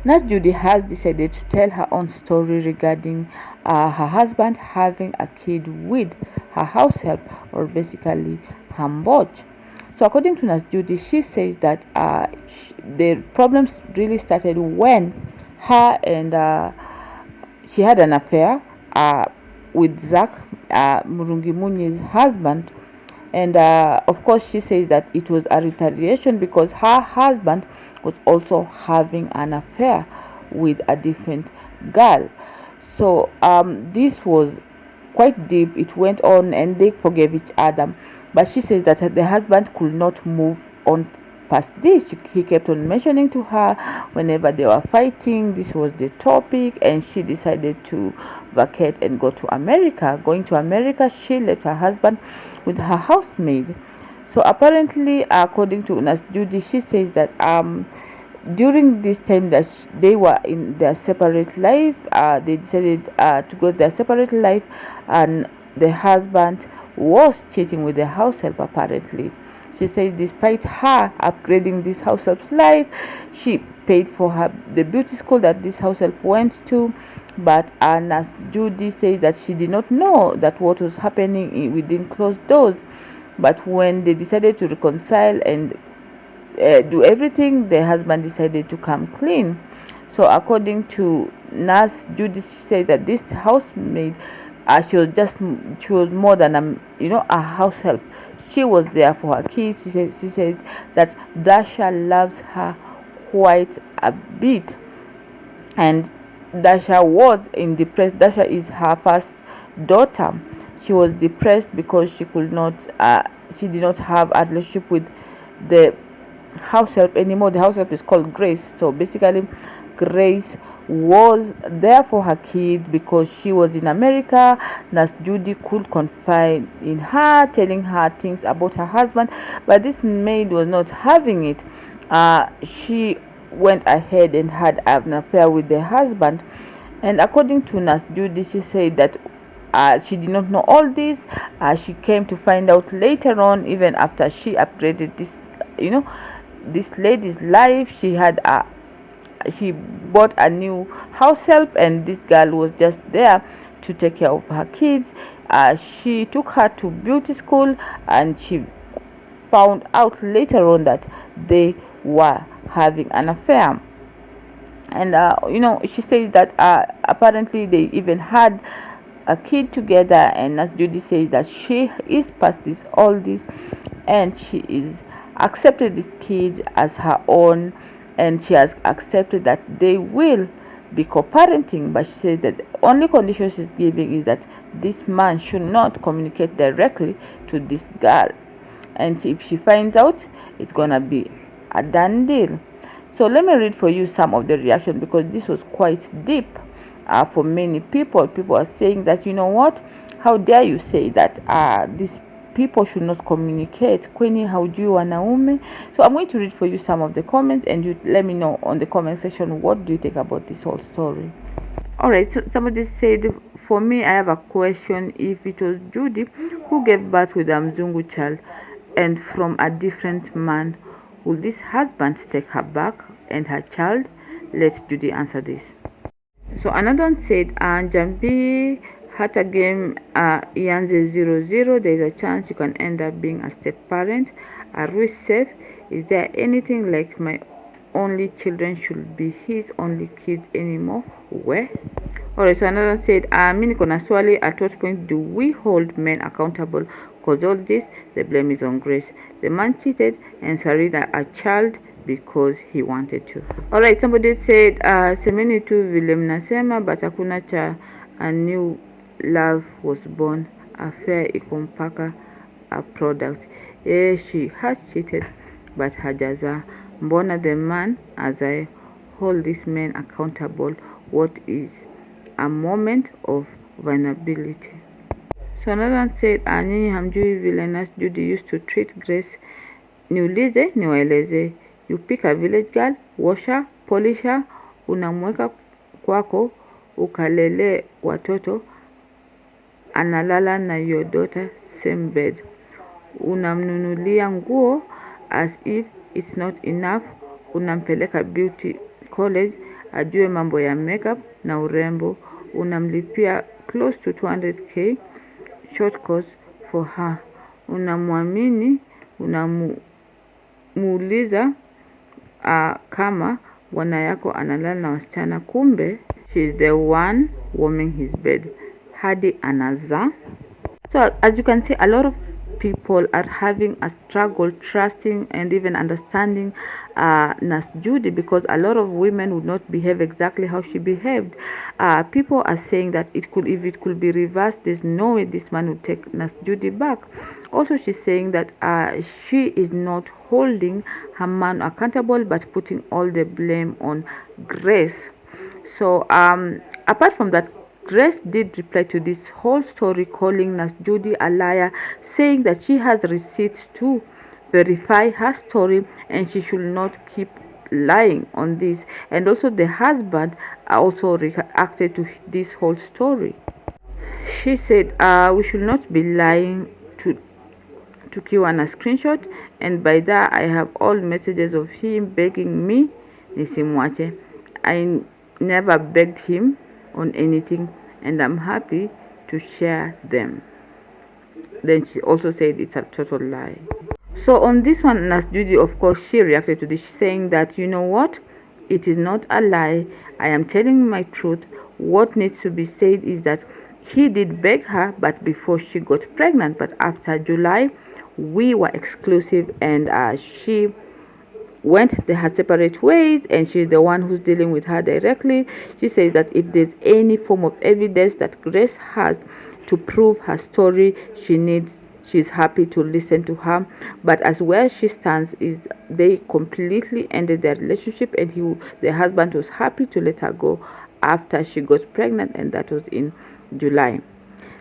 Nurse Judy has decided to tell her own story regarding her husband having a kid with her house help, or basically her mboj. So according to Nurse Judy, she says that the problems really started when her and she had an affair with Zach, Murungi Muni's husband. And of course, she says that it was a retaliation because her husband was also having an affair with a different girl. So this was quite deep. It went on and they forgave each other. But she says that the husband could not move on past this. He kept on mentioning to her whenever they were fighting. This was the topic, and she decided to vacate and go to America. Going to America, she left her husband with her housemaid. So apparently, according to Nurse Judy, she says that during this time that they were in their separate life, they decided to go their separate life, and the husband was cheating with the house help apparently. She says despite her upgrading this house help's life, she paid for the beauty school that this house help went to. But Nurse Judy says that she did not know that what was happening within closed doors. But when they decided to reconcile and do everything, the husband decided to come clean. So according to Nurse Judy, she said that this housemaid, she was more than a house help. She was there for her kids. She said that Dasha loves her quite a bit, and Dasha was in depressed. Dasha is her first daughter. She was depressed because she did not have a relationship with the house help anymore. The house help is called Grace. So basically, Grace was there for her kids because she was in America. Nurse Judy could confide in her, telling her things about her husband, but this maid was not having it. She went ahead and had an affair with the husband, and according to Nurse Judy, she said that she did not know all this. She came to find out later on, even after she upgraded this lady's life. She bought a new house help, and this girl was just there to take care of her kids. She took her to beauty school, and she found out later on that they were having an affair. And she said that apparently they even had a kid together, and as Judy says that she is past all this, and she is accepted this kid as her own, and she has accepted that they will be co-parenting. But she said that the only condition she's giving is that this man should not communicate directly to this girl, and if she finds out, it's gonna be a done deal. So let me read for you some of the reaction, because this was quite deep. For many people are saying that, you know what, how dare you say that these people should not communicate, kweni haujui wanaume. So I'm going to read for you some of the comments, and you let me know on the comment section, what do you think about this whole story. All right, so somebody said, for me, I have a question. If it was Judy who gave birth with a mzungu child and from a different man, will this husband take her back and her child? Let Judy answer this. So another one said, Jambi hata game ianze 0-0, there is a chance you can end up being a step parent. Are we safe? Is there anything like my only children should be his only kids anymore? Where? Alright, so another one said, mi niko na swali, at what point do we hold men accountable? Because all this, the blame is on Grace. The man cheated and Sarita a child because he wanted to. Alright, somebody said, semeni tu vile mnasema, but hakuna cha a new love was born. Affair iko mpaka a product. She has cheated, but hajaza. Mbona the man, as I hold this man accountable, what is a moment of vulnerability? So another one said, nyinyi hamjui vile Nurse Judy used to treat Grace. Niulize, niwaeleze. You pick a village girl, wash her, polish her, unamweka kwako, ukalele watoto, analala na your daughter same bed. Unamnunulia nguo as if it's not enough, unampeleka beauty college, ajue mambo ya makeup na urembo, unamlipia close to 200k short course for her. Unamwamini, unamuuliza kama bwana yako analala na wasichana, kumbe she is the one warming his bed hadi anazaa. So as you can see, a lot of people are having a struggle trusting and even understanding Nurse Judy, because a lot of women would not behave exactly how she behaved. People are saying that if it could be reversed, there's no way this man would take Nurse Judy back. Also, she's saying that she is not holding her man accountable but putting all the blame on Grace. So apart from that, Grace did reply to this whole story, calling Nurse Judy a liar, saying that she has receipts to verify her story and she should not keep lying on this. And also the husband also reacted to this whole story. She said, we should not be lying to Kiwan a screenshot, and by that I have all messages of him begging me nisimwache. I never begged him on anything and I'm happy to share them. Then she also said it's a total lie. So on this one, Nurse Judy, of course, she reacted to this, saying that, you know what, it is not a lie, I am telling my truth. What needs to be said is that he did beg her, but before she got pregnant, but after July we were exclusive, and she went her separate ways, and she's the one who's dealing with her directly. She says that if there's any form of evidence that Grace has to prove her story, she's happy to listen to her. But as where she stands is they completely ended their relationship, and the husband was happy to let her go after she got pregnant, and that was in July.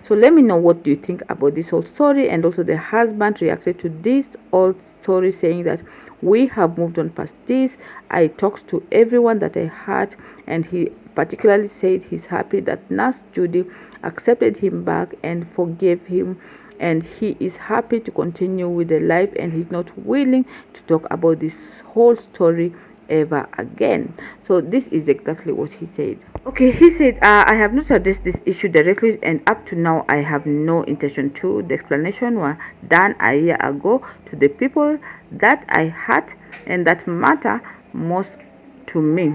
So let me know, what do you think about this whole story? And also the husband reacted to this old story, saying that we have moved on past this. I talked to everyone that I had, and he particularly said he's happy that Nurse Judy accepted him back and forgave him, and he is happy to continue with the life, and he's not willing to talk about this whole story ever again. So this is exactly what he said. Okay, he said, I have not addressed this issue directly, and up to now I have no intention to. The explanation was done a year ago to the people that I had and that matter most to me.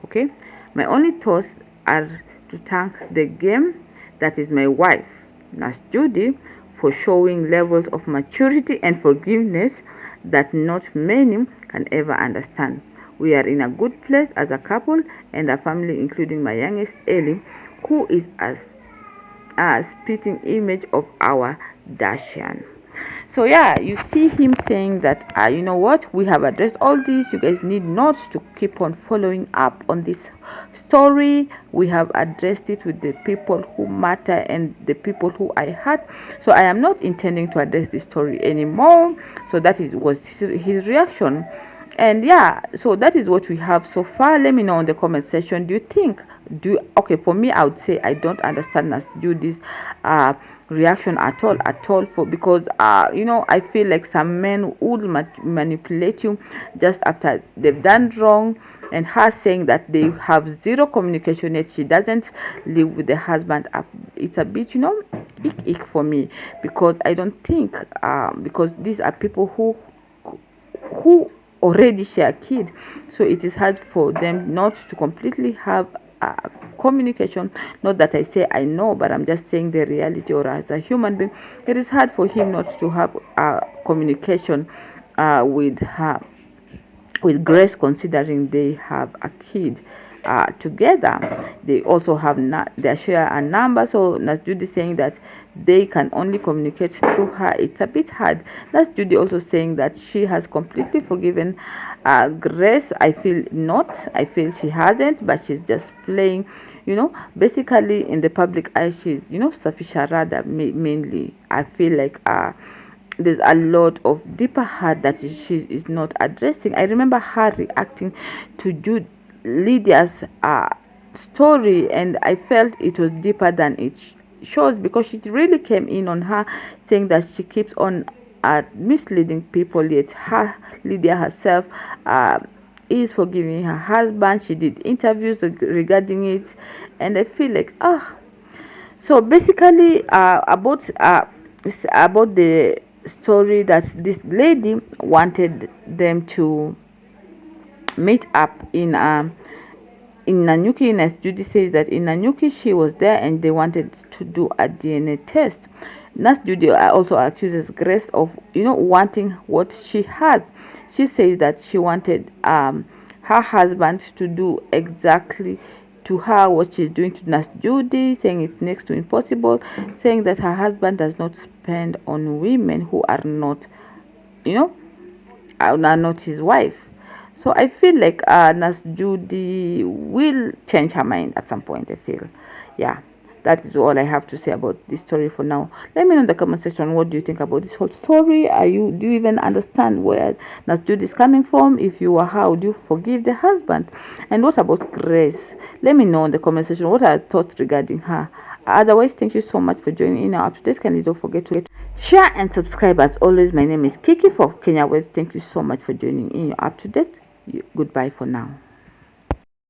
Okay, my only thoughts are to thank the game that is my wife, Nurse Judy, for showing levels of maturity and forgiveness that not many can ever understand. We are in a good place as a couple and a family, including my youngest Ellie, who is a spitting image of our Dashian. So yeah, you see him saying that you know what, we have addressed all this. You guys need not to keep on following up on this story. We have addressed it with the people who matter and the people who I had. So I am not intending to address this story anymore. So that was his reaction. And yeah, so that is what we have so far. Let me know in the comment section, do you think, okay, for me I would say I don't understand Nurse Judy's reaction at all, for because you know, I feel like some men would manipulate you just after they've done wrong, and her saying that they have zero communication, yet she doesn't live with the husband. It's a bit, you know, ick for me, because I don't think because these are people who already share a kid, so it is hard for them not to completely have communication. Not that I say I know, but I'm just saying the reality, or as a human being, it is hard for him not to have communication with Grace, considering they have a kid together. They also have they share a number. So Nurse Judy saying that they can only communicate through her, it's a bit hard. Nurse Judy also saying that she has completely forgiven Grace. I feel not. I feel she hasn't, but she's just playing, you know, basically in the public eye. She's, you know, sufficient rather mainly. I feel like there's a lot of deeper hurt that she is not addressing. I remember her reacting to Lydia's story, and I felt it was deeper than it shows, because she really came in on her, saying that she keeps on misleading people, yet Lydia herself is forgiving her husband. She did interviews regarding it, and I feel like so basically about the story that this lady wanted them to meet up in Nanyuki. Nurse Judy says that in Nanyuki she was there and they wanted to do a DNA test. Nurse Judy also accuses Grace of wanting what she had. She says that she wanted her husband to do exactly to her what she's doing to Nurse Judy, saying it's next to impossible, saying that her husband does not spend on women who are not you know are not his wife. So I feel like Nurse Judy will change her mind at some point. I feel, yeah. That is all I have to say about this story for now. Let me know in the comment section what do you think about this whole story. Do you even understand where Nurse Judy is coming from? If you are, how do you forgive the husband? And what about Grace? Let me know in the comment section what are your thoughts regarding her. Otherwise, thank you so much for joining in our up to date. Kindly don't forget to share and subscribe. As always, my name is Kiki for Kenya Web. Thank you so much for joining in your up to date. Goodbye for now.